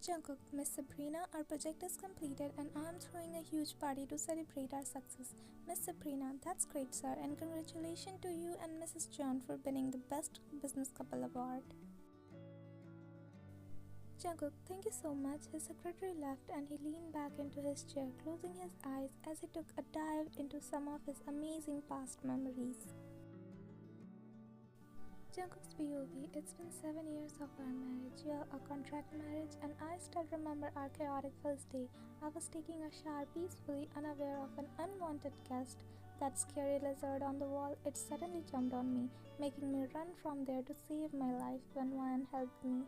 Jungkook, Miss Sabrina, our project is completed and I'm throwing a huge party to celebrate our success. Miss Sabrina, that's great, sir, and congratulations to you and Mrs. John for winning the Best Business Couple Award. Jungkook, thank you so much. His secretary left and he leaned back into his chair, closing his eyes as he took a dive into some of his amazing past memories. Jungkook's POV, it's been 7 years of our marriage. You're a contract marriage and I still remember our chaotic first day. I was taking a shower peacefully, unaware of an unwanted guest. That scary lizard on the wall, it suddenly jumped on me, making me run from there to save my life when Ryan helped me.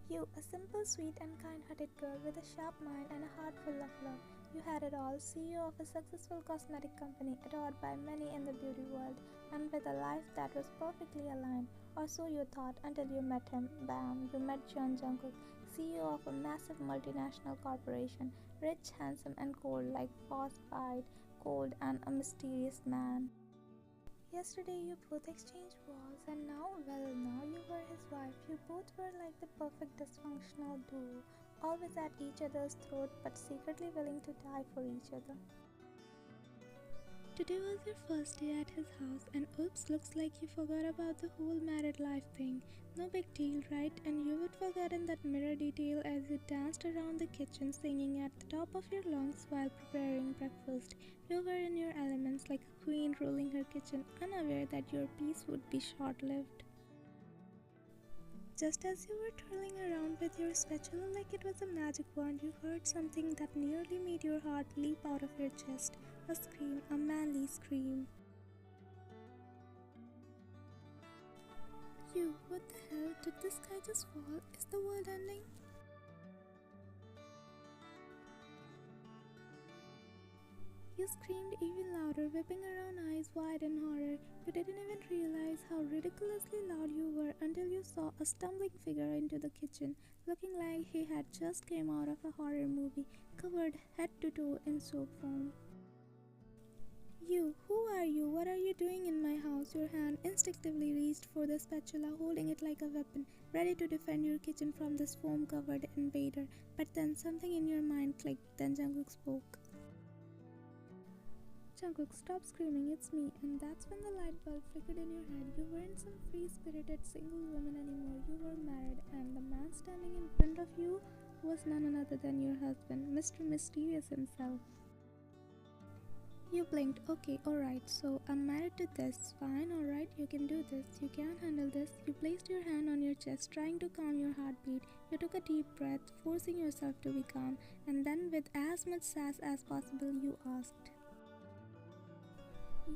You, a simple, sweet and kind-hearted girl with a sharp mind and a heart full of love. You had it all, CEO of a successful cosmetic company adored by many in the beauty world, and with a life that was perfectly aligned. Or so you thought until you met him. Bam, you met John Jungkook, CEO of a massive multinational corporation, rich, handsome and cold like frostbite, cold and a mysterious man. Yesterday you both exchanged walls and now you were his wife. You both were like the perfect dysfunctional duo, always at each other's throat but secretly willing to die for each other. Today was your first day at his house and oops, looks like you forgot about the whole married life thing. No big deal, right? And you would forgotten that mirror detail as you danced around the kitchen singing at the top of your lungs while preparing breakfast. You were in your elements like a queen ruling her kitchen, unaware that your peace would be short-lived. Just as you were twirling around with your spatula like it was a magic wand, you heard something that nearly made your heart leap out of your chest. A scream, a manly scream. You, what the hell? Did the sky just fall? Is the world ending? You screamed even louder, whipping around eyes wide in horror. You didn't even realize how ridiculously loud you were until you saw a stumbling figure into the kitchen, looking like he had just came out of a horror movie, covered head to toe in soap foam. You, who are you? What are you doing in my house? Your hand instinctively reached for the spatula, holding it like a weapon, ready to defend your kitchen from this foam-covered invader. But then something in your mind clicked, then Jungkook spoke. Jungkook, stop screaming, it's me. And that's when the light bulb flickered in your head. You weren't some free-spirited single woman anymore. You were married, and the man standing in front of you was none other than your husband, Mr. Mysterious himself. You blinked. Okay, alright, so I'm married to this. Fine, alright, you can do this. You can handle this. You placed your hand on your chest, trying to calm your heartbeat. You took a deep breath, forcing yourself to be calm, and then with as much sass as possible, you asked.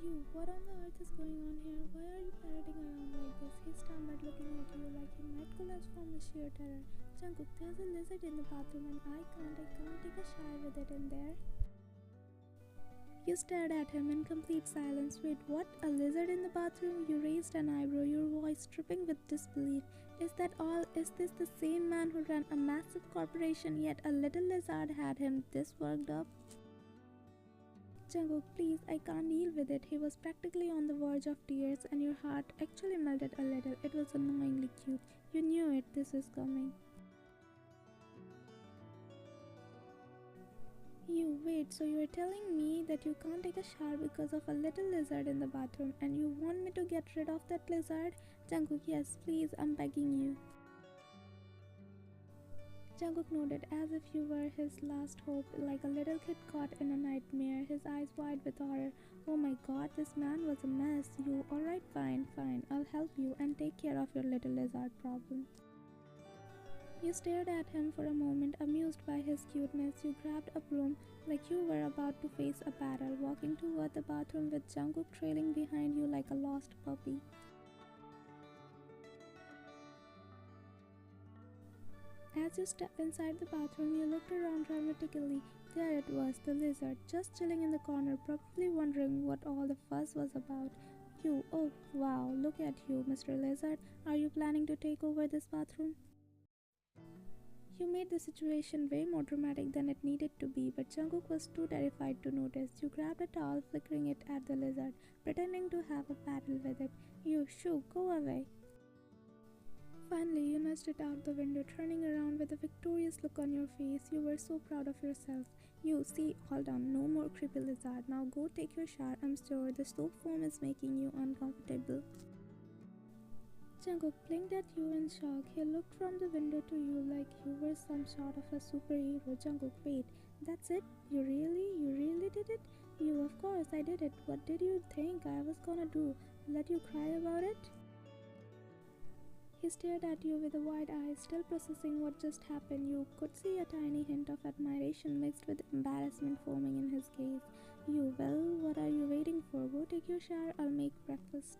You, what on the earth is going on here? Why are you parading around like this? He stammered, looking at you like he might collapse from the sheer terror. Jungkook, there's a lizard in the bathroom and I can't take a shower with it in there. You stared at him in complete silence. Wait, what? A lizard in the bathroom? You raised an eyebrow, your voice dripping with disbelief. Is that all? Is this the same man who ran a massive corporation yet a little lizard had him this worked up? Jungkook, please, I can't deal with it. He was practically on the verge of tears and your heart actually melted a little. It was annoyingly cute. You knew it, this was coming. You, wait, so you're telling me that you can't take a shower because of a little lizard in the bathroom and you want me to get rid of that lizard? Jungkook, yes, please, I'm begging you. Jungkook nodded as if you were his last hope, like a little kid caught in a nightmare, his eyes wide with horror. Oh my god, this man was a mess. You, alright, fine, I'll help you and take care of your little lizard problem. You stared at him for a moment, amused by his cuteness. You grabbed a broom like you were about to face a battle, walking toward the bathroom with Jungkook trailing behind you like a lost puppy. As you stepped inside the bathroom, you looked around dramatically. There it was, the lizard, just chilling in the corner, probably wondering what all the fuss was about. You, oh wow, look at you, Mr. Lizard. Are you planning to take over this bathroom? You made the situation way more dramatic than it needed to be, but Jungkook was too terrified to notice. You grabbed a towel, flickering it at the lizard, pretending to have a battle with it. You shoo, go away. Finally, you nudged it out the window, turning around with a victorious look on your face. You were so proud of yourself. You, see, all done. No more creepy lizard. Now go take your shower. I'm sure the soap foam is making you uncomfortable. Jungkook blinked at you in shock. He looked from the window to you like you were some sort of a superhero. Jungkook, wait, that's it? You really did it? You, of course, I did it. What did you think I was gonna do? Let you cry about it? He stared at you with a wide eye, still processing what just happened. You could see a tiny hint of admiration mixed with embarrassment forming in his gaze. You, well, what are you waiting for? Go take your shower, I'll make breakfast.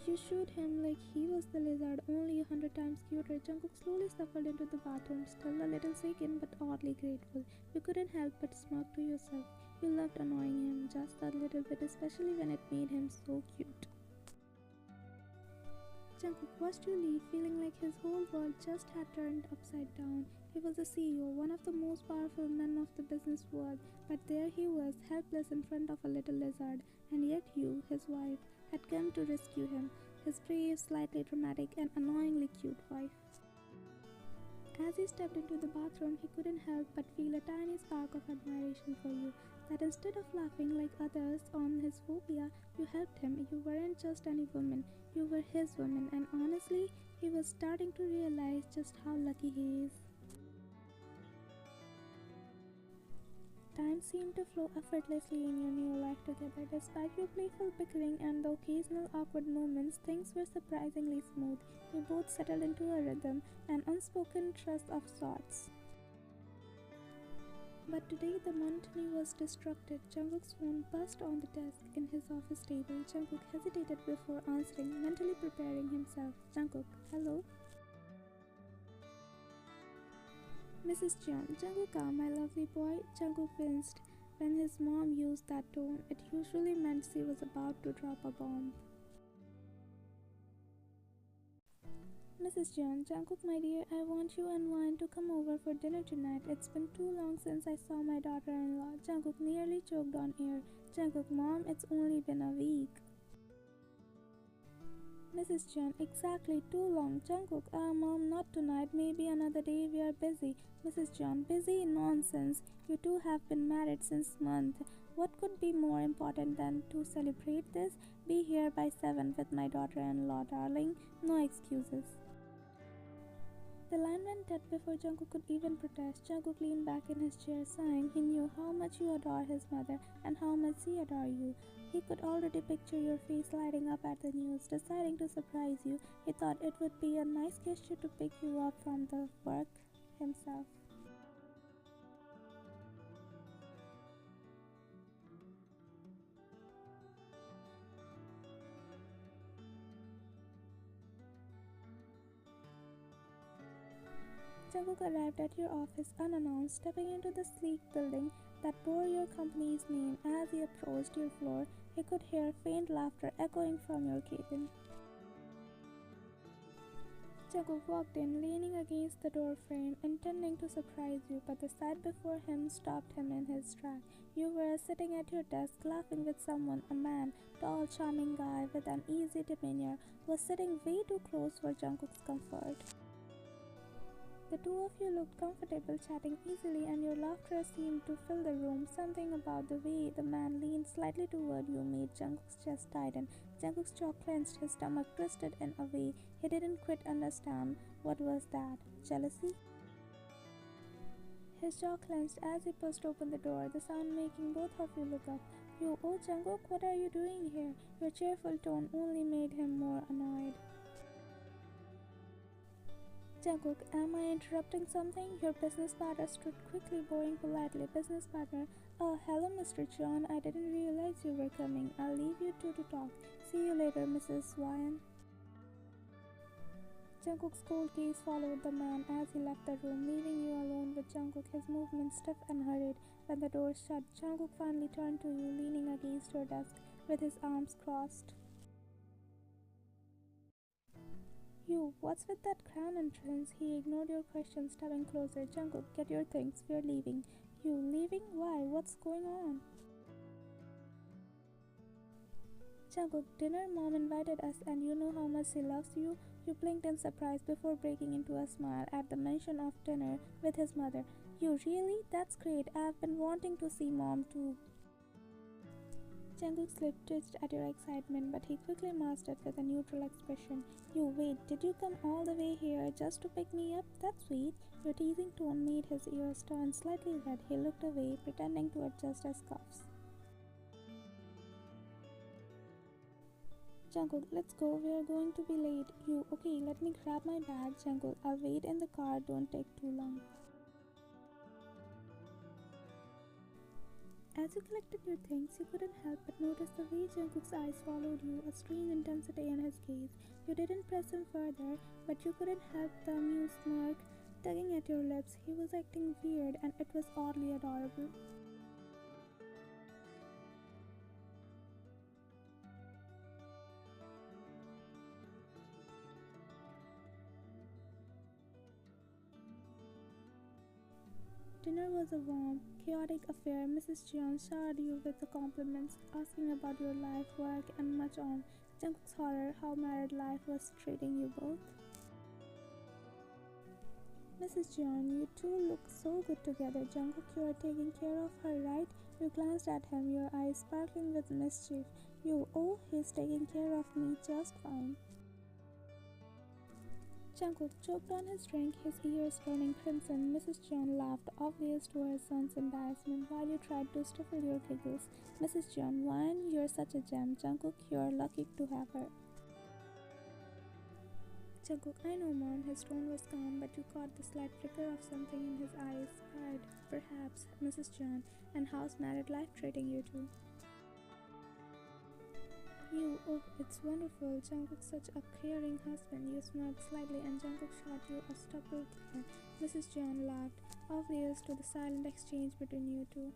You shooed him like he was the lizard, only 100 times cuter. Jungkook slowly shuffled into the bathroom, still a little shaken but oddly grateful. You couldn't help but smirk to yourself. You loved annoying him just a little bit, especially when it made him so cute. Jungkook watched you leave, feeling like his whole world just had turned upside down. He was the CEO, one of the most powerful men of the business world, but there he was, helpless in front of a little lizard, and yet you, his wife, had come to rescue him, his brave, slightly dramatic, and annoyingly cute wife. As he stepped into the bathroom, he couldn't help but feel a tiny spark of admiration for you, that instead of laughing like others on his phobia, you helped him. You weren't just any woman, you were his woman, and honestly, he was starting to realize just how lucky he is. Time seemed to flow effortlessly in your new life together. Despite your playful bickering and the occasional awkward moments, things were surprisingly smooth. You both settled into a rhythm, an unspoken trust of sorts. But today the monotony was disrupted. Jungkook's phone buzzed on the desk in his office table. Jungkook hesitated before answering, mentally preparing himself. Jungkook, hello? Mrs. Jeon, Jungkook, my lovely boy. Jungkook winced. When his mom used that tone, it usually meant she was about to drop a bomb. Mrs. Jeon, Jungkook, my dear, I want you and Wine to come over for dinner tonight. It's been too long since I saw my daughter-in-law. Jungkook nearly choked on air. Jungkook, Mom, it's only been a week. Mrs. Jeon, exactly, too long. Jungkook, Mom, not tonight. Maybe another day. We are busy. Mrs. Jeon, busy? Nonsense. You two have been married since month. What could be more important than to celebrate this? Be here by 7 with my daughter-in-law, darling. No excuses. The line went dead before Jungkook could even protest. Jungkook leaned back in his chair, sighing. He knew how much you adore his mother and how much she adore you. He could already picture your face lighting up at the news, deciding to surprise you. He thought it would be a nice gesture to pick you up from the work himself. Jungkook arrived at your office unannounced, stepping into the sleek building that bore your company's name. As he approached your floor, he could hear faint laughter echoing from your cabin. Jungkook walked in, leaning against the door frame, intending to surprise you, but the sight before him stopped him in his track. You were sitting at your desk, laughing with someone. A man, tall, charming guy with an easy demeanor, was sitting way too close for Jungkook's comfort. The two of you looked comfortable, chatting easily, and your laughter seemed to fill the room. Something about the way the man leaned slightly toward you made Jungkook's chest tighten. Jungkook's jaw clenched, his stomach twisted in a way he didn't quite understand. What was that? Jealousy? His jaw clenched as he pushed open the door, the sound making both of you look up. You, oh Jungkook, what are you doing here? Your cheerful tone only made him more annoyed. Jungkook, am I interrupting something? Your business partner stood quickly, bowing politely. Business partner, hello Mr. John, I didn't realize you were coming. I'll leave you two to talk. See you later, Mrs. Ryan. Jungkook's cold gaze followed the man as he left the room, leaving you alone with Jungkook, his movements stiff and hurried. When the door shut, Jungkook finally turned to you, leaning against your desk with his arms crossed. You, what's with that crown entrance? He ignored your question, stepping closer. Jungkook, get your things, we're leaving. You, leaving? Why? What's going on? Jungkook, dinner, mom invited us and you know how much she loves you. You blinked in surprise before breaking into a smile at the mention of dinner with his mother. You, really? That's great. I've been wanting to see mom too. Jungkook's lip twitched at your excitement, but he quickly masked it with a neutral expression. You, wait, did you come all the way here just to pick me up? That's sweet. Your teasing tone made his ears turn slightly red. He looked away, pretending to adjust his cuffs. Jungkook, let's go. We're going to be late. You, okay, let me grab my bag. Jungkook, I'll wait in the car. Don't take too long. As you collected your things, you couldn't help but notice the way Jungkook's eyes followed you, a strange intensity in his gaze. You didn't press him further, but you couldn't help the amused smirk tugging at your lips. He was acting weird, and it was oddly adorable. Dinner was a warm, chaotic affair. Mrs. Jeon showered you with the compliments, asking about your life, work, and much on. Jungkook's horror, how married life was treating you both. Mrs. Jeon, you two look so good together. Jungkook, you are taking care of her, right? You glanced at him, your eyes sparkling with mischief. You, oh, he's taking care of me just fine. Jungkook choked on his drink, his ears turning crimson. Mrs. Jeon laughed, oblivious to her son's embarrassment, while you tried to stifle your giggles. Mrs. Jeon, Wine, you're such a gem. Jungkook, you're lucky to have her. Jungkook, I know, Mom. His tone was calm, but you caught the slight flicker of something in his eyes. Pride, perhaps. Mrs. Jeon, and how's married life treating you two? You, oh, it's wonderful. Jungkook's such a caring husband. You smirked slightly and Jungkook shot you a stubble glare. Mrs. Jeon laughed, oblivious to the silent exchange between you two.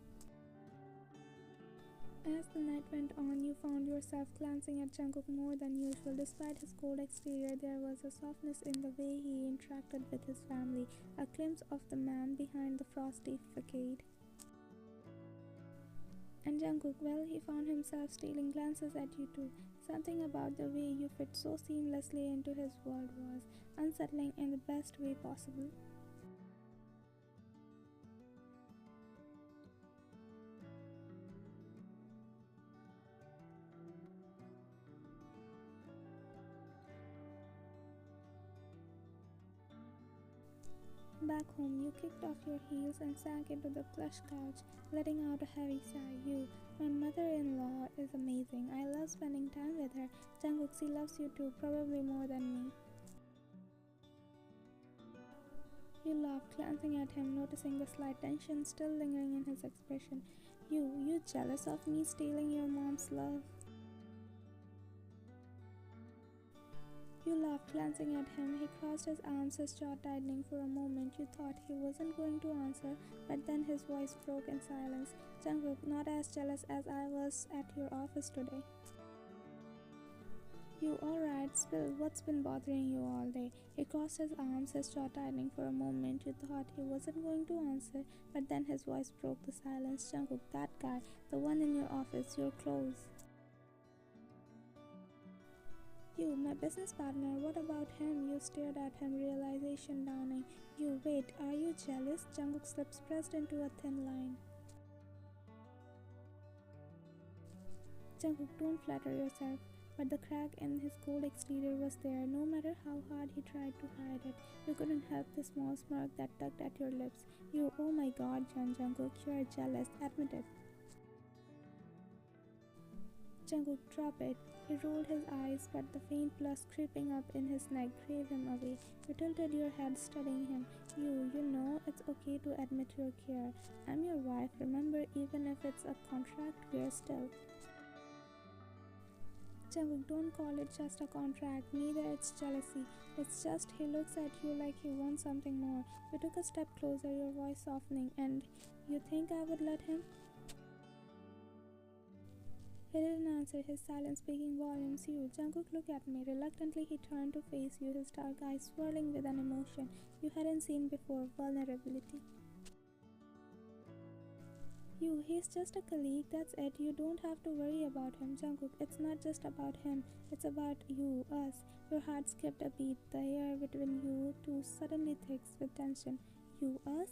As the night went on, you found yourself glancing at Jungkook more than usual. Despite his cold exterior, there was a softness in the way he interacted with his family, a glimpse of the man behind the frosty facade. And Jungkook, well, he found himself stealing glances at you too. Something about the way you fit so seamlessly into his world was unsettling in the best way possible. Back home, you kicked off your heels and sank into the plush couch, letting out a heavy sigh. You, my mother-in-law is amazing. I love spending time with her. Jungkook, she loves you too, probably more than me. You laughed, glancing at him, noticing the slight tension still lingering in his expression. You jealous of me stealing your mom's love? You laughed, glancing at him. He crossed his arms, his jaw tightening. For a moment, you thought he wasn't going to answer, but then his voice broke in silence. Jungkook, not as jealous as I was at your office today. You, alright, spill. What's been bothering you all day? He crossed his arms, his jaw tightening. For a moment, you thought he wasn't going to answer, but then his voice broke the silence. Jungkook, that guy, the one in your office, your clothes. You, my business partner, what about him? You stared at him, realization dawning. You, wait, are you jealous? Jungkook's lips pressed into a thin line. Jungkook, don't flatter yourself. But the crack in his cold exterior was there, no matter how hard he tried to hide it. You couldn't help the small smirk that tugged at your lips. You, oh my god, Jungkook, you are jealous, admit it. Jungkook, drop it. He rolled his eyes, but the faint blush creeping up in his neck drove him away. You tilted your head, studying him. You know, it's okay to admit your care. I'm your wife, remember, even if it's a contract, we're still. Jungkook, don't call it just a contract, neither it's jealousy. It's just he looks at you like he wants something more. You took a step closer, your voice softening, and you think I would let him? He didn't answer, his silence speaking volumes. You, Jungkook, look at me. Reluctantly, he turned to face you, his dark eyes swirling with an emotion you hadn't seen before, vulnerability. You, he's just a colleague, that's it. You don't have to worry about him, Jungkook. It's not just about him, it's about you, us. Your heart skipped a beat, the air between you two suddenly thick with tension. You, us?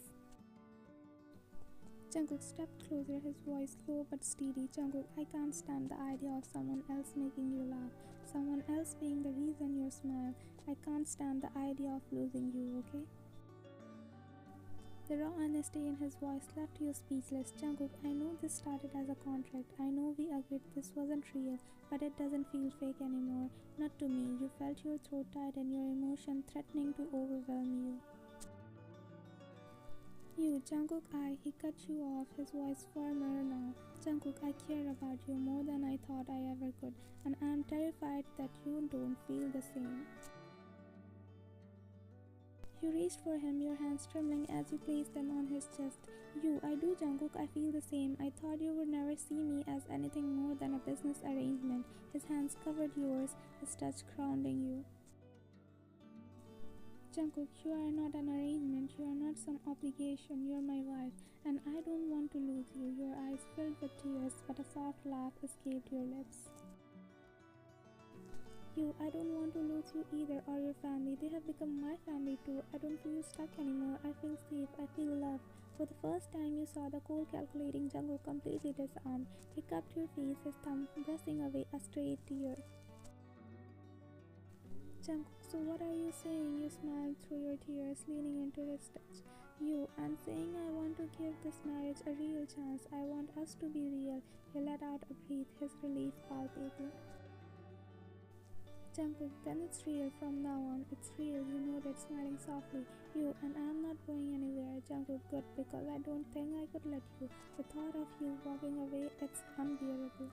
Jungkook stepped closer, his voice low but steady. Jungkook, I can't stand the idea of someone else making you laugh, someone else being the reason you smile. I can't stand the idea of losing you, okay? The raw honesty in his voice left you speechless. Jungkook, I know this started as a contract. I know we agreed this wasn't real, but it doesn't feel fake anymore. Not to me. You felt your throat tight and your emotion threatening to overwhelm you. You, Jungkook, he cut you off, his voice firmer now. Jungkook, I care about you more than I thought I ever could, and I'm terrified that you don't feel the same. You reached for him, your hands trembling as you placed them on his chest. You, I do, Jungkook, I feel the same. I thought you would never see me as anything more than a business arrangement. His hands covered yours, his touch grounding you. Jungkook, you are not an arrangement, you are not some obligation, you are my wife, and I don't want to lose you. Your eyes filled with tears, but a soft laugh escaped your lips. You, I don't want to lose you either or your family. They have become my family too. I don't feel stuck anymore. I feel safe. I feel loved. For the first time you saw the cold calculating Jungkook completely disarmed. He cupped your face, his thumb brushing away a stray tear. Jungkook, so what are you saying? You smiled through your tears, leaning into his touch. You, I'm saying I want to give this marriage a real chance. I want us to be real. He let out a breath, his relief palpable. Jungkook, then it's real from now on. It's real, you nodded, smiling softly. You, and I'm not going anywhere. Jungkook, good, because I don't think I could let you. The thought of you walking away, it's unbearable.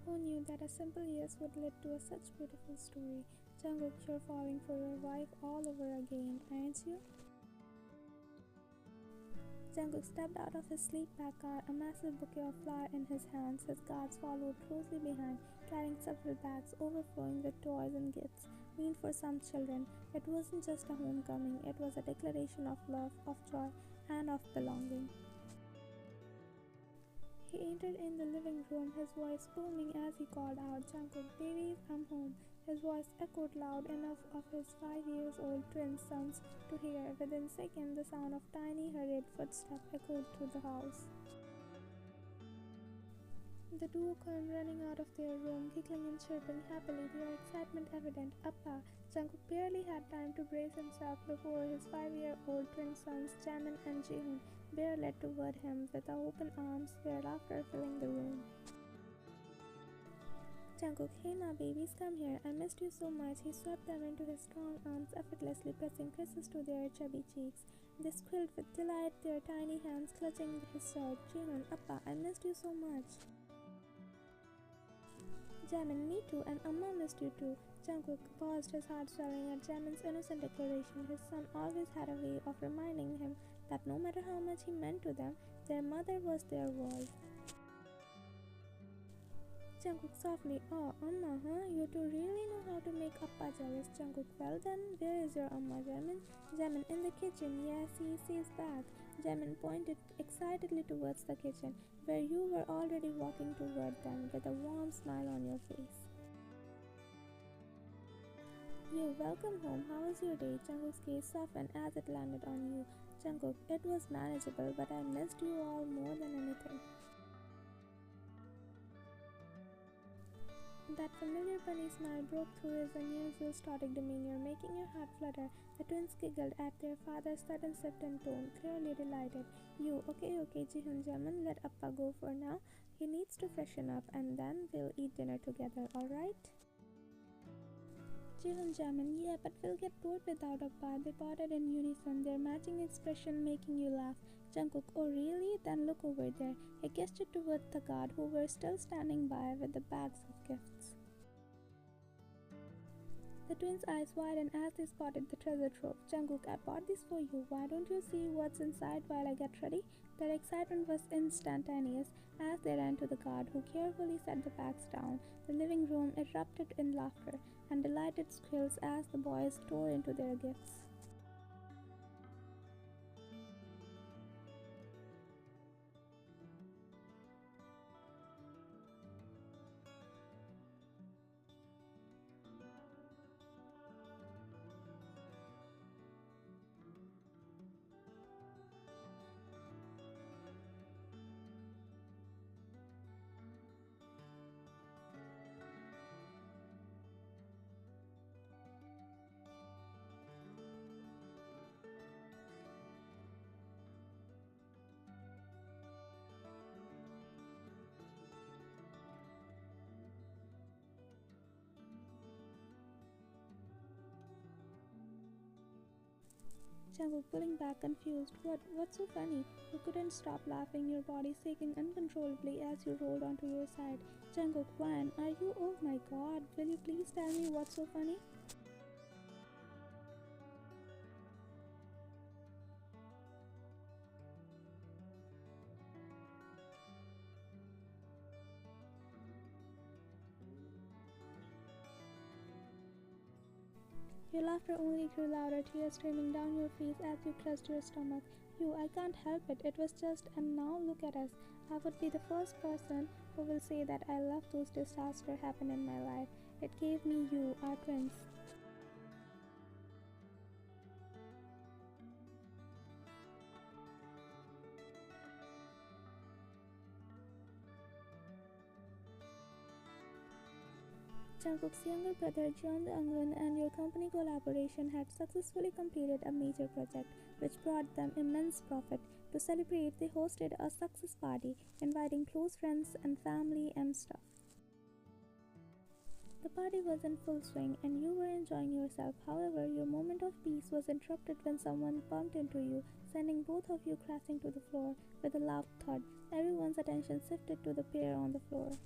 Who knew that a simple yes would lead to a such beautiful story? Jungkook, you're falling for your wife all over again, aren't you? Jungkook stepped out of his sleek back car, a massive bouquet of flowers in his hands. His guards followed closely behind, carrying several bags overflowing with toys and gifts meant for some children. It wasn't just a homecoming, it was a declaration of love, of joy, and of belonging. He entered in the living room, his voice booming as he called out, Jungkook, babies, I'm home. His voice echoed loud enough of his 5 years old twin sons to hear. Within seconds, the sound of tiny, hurried footsteps echoed through the house. The duo came running out of their room, giggling and chirping happily, their excitement evident. Appa! Jungkook barely had time to brace himself before his 5-year-old twin sons, Jamin and Jihoon, barreled toward him with open arms, their laughter filling the room. Jungkook, hey my babies, come here. I missed you so much. He swept them into his strong arms, effortlessly pressing kisses to their chubby cheeks. They squealed with delight, their tiny hands clutching his shirt. Jihoon, Appa, I missed you so much. Jamin, me too, and Amma missed you too. Jungkook paused, his heart swelling at Jamin's innocent declaration. His son always had a way of reminding him that no matter how much he meant to them, their mother was their world. Jungkook softly, oh, Amma, huh? You two really know how to make Appa jealous. Jungkook, well then, where is your Amma, Jamin? Jamin, in the kitchen, yes, she's back. Jamin pointed excitedly towards the kitchen, where you were already walking toward them with a warm smile on your face. You, welcome home. How was your day? Jungkook's gaze softened as it landed on you. Jungkook, it was manageable, but I missed you all more than anything. That familiar bunny smile broke through his unusual stoic demeanor, making your heart flutter. The twins giggled at their father's sudden shift in tone, clearly delighted. You, okay, Jihoon, Jamin, let Appa go for now. He needs to freshen up and then we'll eat dinner together, alright? Jihan Jamin, yeah, but we'll get bored without a bar. They parted in unison, their matching expression making you laugh. Jungkook, oh really? Then look over there. He gestured towards the guard who were still standing by with the bags of gifts. The twins' eyes widened as they spotted the treasure trove. Jungkook, I bought this for you. Why don't you see what's inside while I get ready? Their excitement was instantaneous as they ran to the guard, who carefully set the bags down. The living room erupted in laughter and delighted squeals as the boys tore into their gifts. Jungkook pulling back confused. What's so funny? You couldn't stop laughing, your body shaking uncontrollably as you rolled onto your side. Jungkook, Wan, are you? Oh my god, will you please tell me what's so funny? Your laughter only grew louder, tears streaming down your face as you clutched your stomach. You, I can't help it, it was just, and now look at us. I would be the first person who will say that I love those disasters happen in my life. It gave me you, our twins. Jungkook's younger brother Jeon Eungun and your company collaboration had successfully completed a major project which brought them immense profit. To celebrate, they hosted a success party, inviting close friends and family and stuff. The party was in full swing and you were enjoying yourself. However, your moment of peace was interrupted when someone bumped into you, sending both of you crashing to the floor with a loud thud. Everyone's attention shifted to the pair on the floor.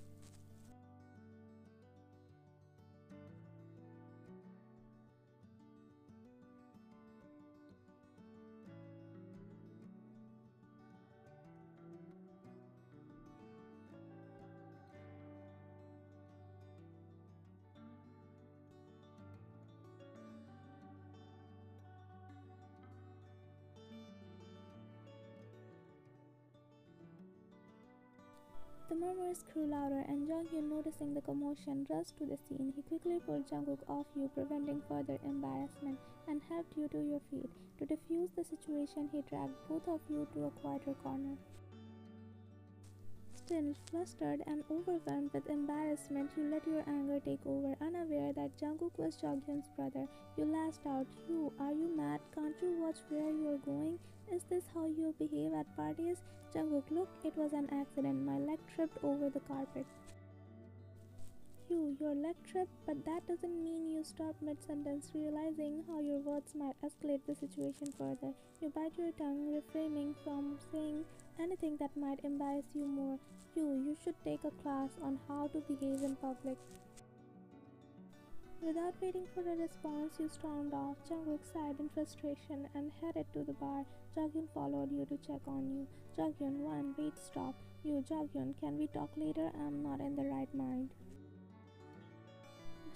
The murmurs grew louder, and Jonghyun, noticing the commotion, rushed to the scene. He quickly pulled Jungkook off you, preventing further embarrassment, and helped you to your feet. To defuse the situation, he dragged both of you to a quieter corner. Still flustered and overwhelmed with embarrassment, you let your anger take over. Unaware that Jungkook was Jonghyun's brother, you lashed out, "You, are you mad? Can't you watch where you're going? Is this how you behave at parties?" Jungkook, look, it was an accident. My leg tripped over the carpet. You, your leg tripped, but that doesn't mean you stop mid-sentence, realizing how your words might escalate the situation further. You bite your tongue, refraining from saying anything that might embarrass you more. You should take a class on how to behave in public. Without waiting for a response, you stormed off. Jungkook sighed in frustration and headed to the bar. Jonghyun followed you to check on you. Jonghyun, one, wait, stop. You, Jonghyun, can we talk later? I'm not in the right mind.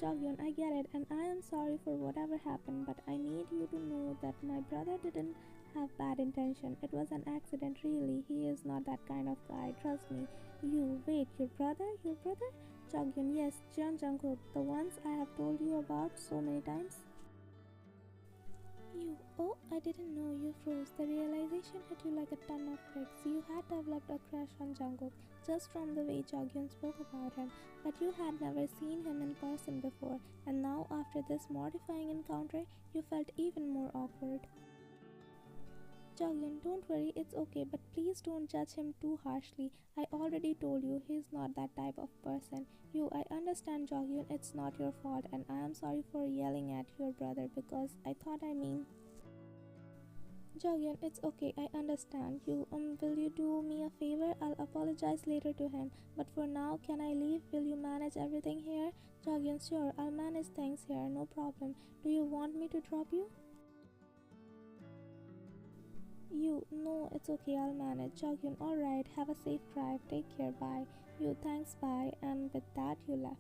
Jonghyun, I get it, and I am sorry for whatever happened, but I need you to know that my brother didn't have bad intention. It was an accident, really. He is not that kind of guy, trust me. You, wait, your brother? Your brother? Jonghyun, yes, Jeon Jungkook, the ones I have told you about so many times. You, oh, I didn't know. You froze. The realization hit you like a ton of bricks. You had developed a crush on Jungkook just from the way Jonghyun spoke about him, but you had never seen him in person before, and now after this mortifying encounter, you felt even more awkward. Jonghyun, don't worry, it's okay, but please don't judge him too harshly. I already told you he's not that type of person. I understand, Jonghyun, it's not your fault, and I am sorry for yelling at your brother because I thought I mean. Jonghyun, it's okay, I understand. Will you do me a favor? I'll apologize later to him, but for now, can I leave? Will you manage everything here? Jonghyun, sure, I'll manage things here, no problem. Do you want me to drop you? No, it's okay, I'll manage. Jonghyun, alright, have a safe drive, take care, bye. Thanks, bye. And with that, you left.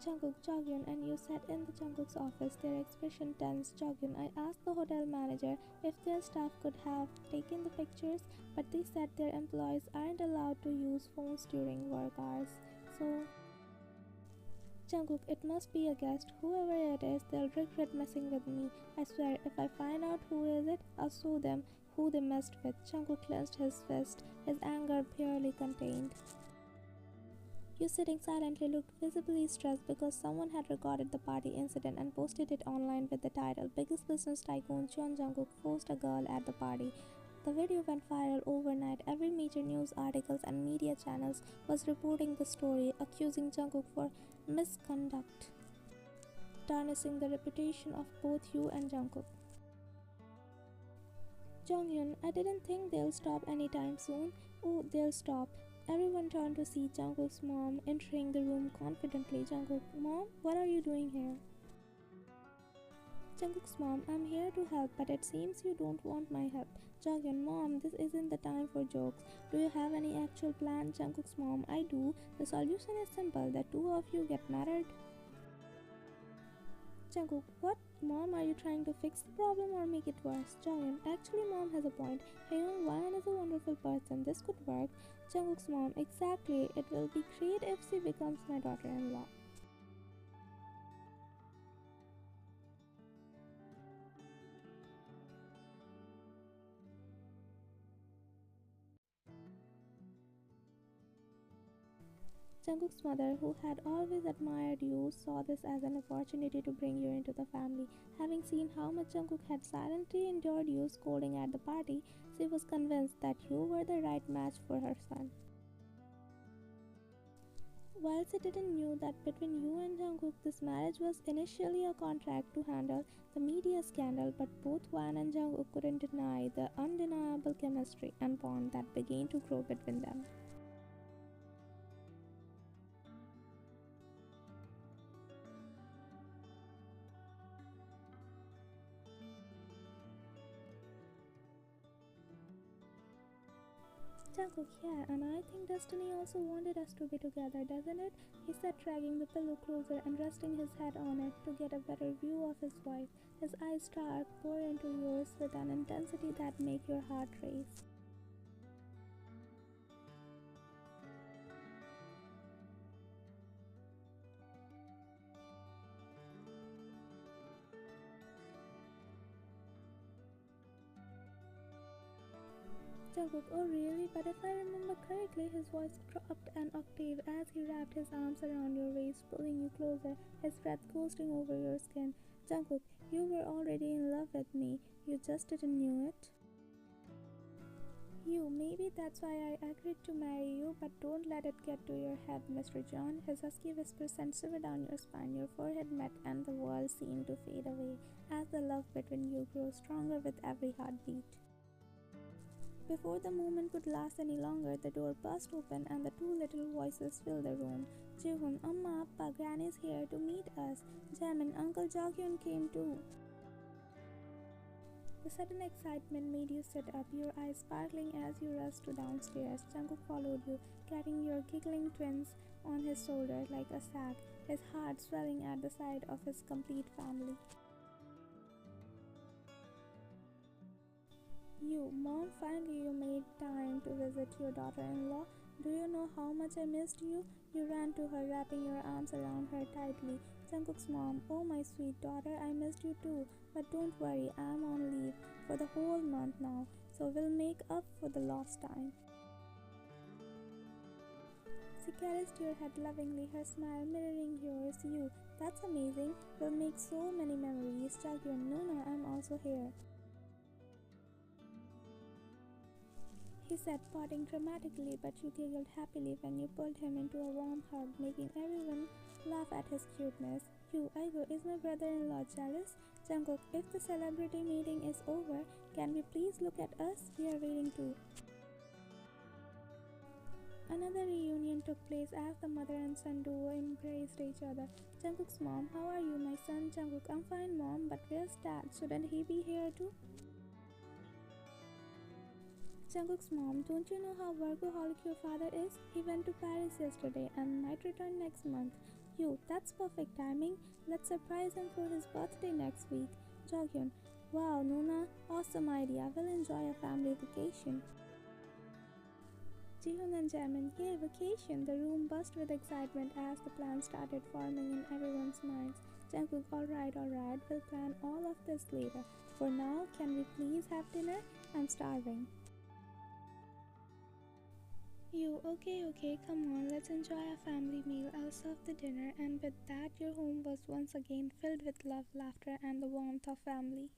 Jungkook, Jonghyun, and you sat in the Jungkook's office, their expression tense. Jonghyun, I asked the hotel manager if their staff could have taken the pictures, but they said their employees aren't allowed to use phones during work hours. So, Jungkook, it must be a guest. Whoever it is, they'll regret messing with me. I swear, if I find out who is it, I'll show them who they messed with. Jungkook clenched his fist, his anger barely contained. You sitting silently looked visibly stressed because someone had recorded the party incident and posted it online with the title Biggest Business Tycoon Jeon Jungkook Forced a Girl at the Party. The video went viral overnight. Every major news articles and media channels was reporting the story, accusing Jungkook for misconduct, tarnishing the reputation of both you and Jungkook. Jonghyun, I didn't think they'll stop anytime soon. Oh, they'll stop. Everyone turned to see Jungkook's mom entering the room confidently. Jungkook, Mom, what are you doing here? Jungkook's mom, I'm here to help, but it seems you don't want my help. Jonghyun, Mom, this isn't the time for jokes. Do you have any actual plan? Jungkook's mom, I do. The solution is simple. The two of you get married. Jungkook, what? Mom, are you trying to fix the problem or make it worse? Jonghyun, actually Mom has a point. Hyun Wan is a wonderful person. This could work. Jungkook's mom, exactly. It will be great if she becomes my daughter-in-law. Jungkook's mother, who had always admired you, saw this as an opportunity to bring you into the family. Having seen how much Jungkook had silently endured you scolding at the party, she was convinced that you were the right match for her son. While she didn't know that between you and Jungkook this marriage was initially a contract to handle the media scandal, but both Wan and Jungkook couldn't deny the undeniable chemistry and bond that began to grow between them. Jungkook, yeah, and I think Destiny also wanted us to be together, doesn't it? He said, dragging the pillow closer and resting his head on it to get a better view of his wife. His eyes dark, pour into yours with an intensity that make your heart race. Jungkook, oh really? But if I remember correctly, his voice dropped an octave as he wrapped his arms around your waist, pulling you closer, his breath ghosting over your skin. Jungkook, you were already in love with me. You just didn't know it. Maybe that's why I agreed to marry you, but don't let it get to your head, Mr. John. His husky whisper sent shiver down your spine. Your forehead met, and the world seemed to fade away as the love between you grew stronger with every heartbeat. Before the moment could last any longer, the door burst open and the two little voices filled the room. Jihoon, Amma, Appa, Granny's here to meet us. Jamin, Uncle Jonghyun came too. The sudden excitement made you sit up, your eyes sparkling as you rushed to downstairs. Jungkook followed you, carrying your giggling twins on his shoulder like a sack, his heart swelling at the sight of his complete family. Mom, finally you made time to visit your daughter-in-law. Do you know how much I missed you? You ran to her, wrapping your arms around her tightly. Jungkook's mom, oh my sweet daughter, I missed you too. But don't worry, I'm on leave for the whole month now, so we'll make up for the lost time. She caressed your head lovingly, her smile mirroring yours. You, that's amazing. We'll make so many memories. Jagyun, Nuna, I'm also here. He said, pouting dramatically, but you giggled happily when you pulled him into a warm hug, making everyone laugh at his cuteness. You, Aigo, is my brother-in-law jealous? Jungkook, if the celebrity meeting is over, can we please look at us? We are waiting too. Another reunion took place as the mother and son duo embraced each other. Jungkook's mom, how are you, my son? Jungkook, I'm fine, mom, but where's dad? Shouldn't he be here too? Jungkook's mom, don't you know how workaholic your father is? He went to Paris yesterday and might return next month. You, that's perfect timing. Let's surprise him for his birthday next week. Jagyun, wow, Nuna, awesome idea. We'll enjoy a family vacation. Jihoon and Jamin, yay, vacation! The room buzzed with excitement as the plan started forming in everyone's minds. Jungkook, alright, we'll plan all of this later. For now, can we please have dinner? I'm starving. You, okay, come on, let's enjoy a family meal. I'll serve the dinner, and with that, your home was once again filled with love, laughter, and the warmth of family.